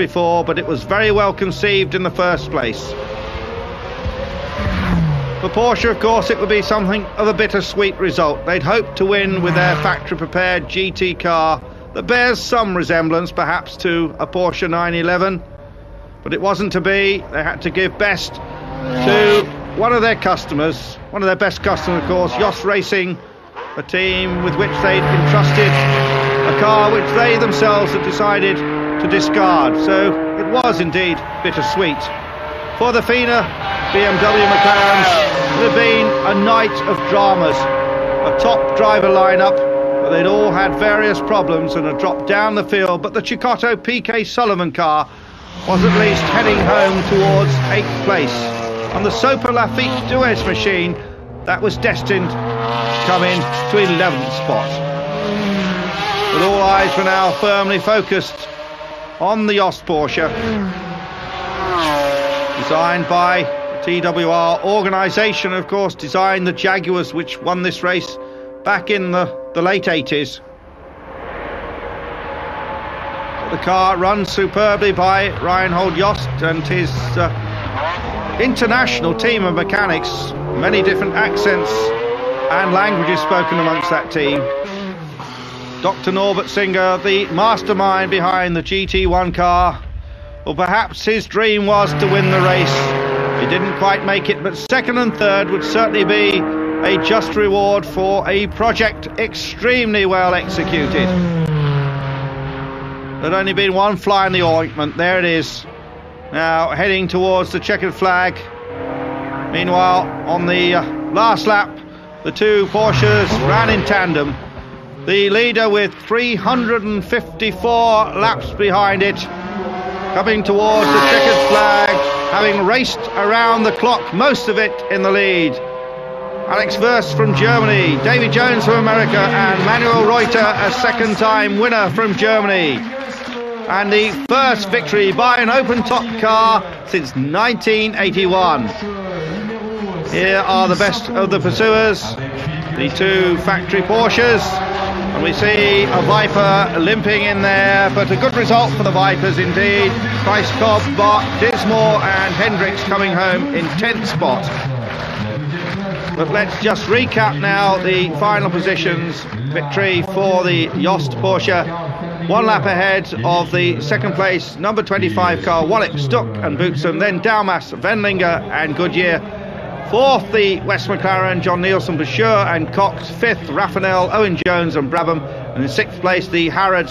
before, but it was very well conceived in the first place. For Porsche, of course, it would be something of a bittersweet result. They'd hoped to win with their factory-prepared GT car that bears some resemblance, perhaps, to a Porsche 911, but it wasn't to be. They had to give best to one of their customers, one of their best customers, of course, Jost Racing, a team with which they'd entrusted a car which they themselves had decided to discard. So it was indeed bittersweet. For the FINA BMW McLarens, it had been a night of dramas, a top driver lineup, but they'd all had various problems and had dropped down the field, but the Cecotto PK Sullivan car was at least heading home towards 8th place. On the Soper Lafitte Duez machine, that was destined to come in to 11th spot. But all eyes were now firmly focused on the Jost Porsche, designed by the TWR organisation, of course, designed the Jaguars, which won this race back in the late 80s. The car runs superbly by Reinhold Jost and his international team of mechanics, many different accents and languages spoken amongst that team. Dr. Norbert Singer, the mastermind behind the GT1 car. Well, perhaps his dream was to win the race. He didn't quite make it, but second and third would certainly be a just reward for a project extremely well executed. There'd only been one fly in the ointment. There it is. Now heading towards the checkered flag. Meanwhile, on the last lap, the two Porsches ran in tandem. The leader with 354 laps behind it, coming towards the checkered flag, having raced around the clock, most of it in the lead. Alex Wurst from Germany, Davy Jones from America, and Manuel Reuter, a second-time winner from Germany. And the first victory by an open-top car since 1981. Here are the best of the pursuers, the two factory Porsches, and we see a Viper limping in there, but a good result for the Vipers indeed. Price, Cobb, Bart, Dismore and Hendricks coming home in 10th spot. But let's just recap now the final positions. Victory for the Jost Porsche, 1 lap ahead of the second place number 25 car, Wallach, Stuck and Boutsen, then Dalmas, Wendlinger and Goodyear. 4th, the West McLaren, John Nielsen, Bashur and Cox. 5th, Raffinel, Owen Jones and Brabham. And in 6th place, the Harrods,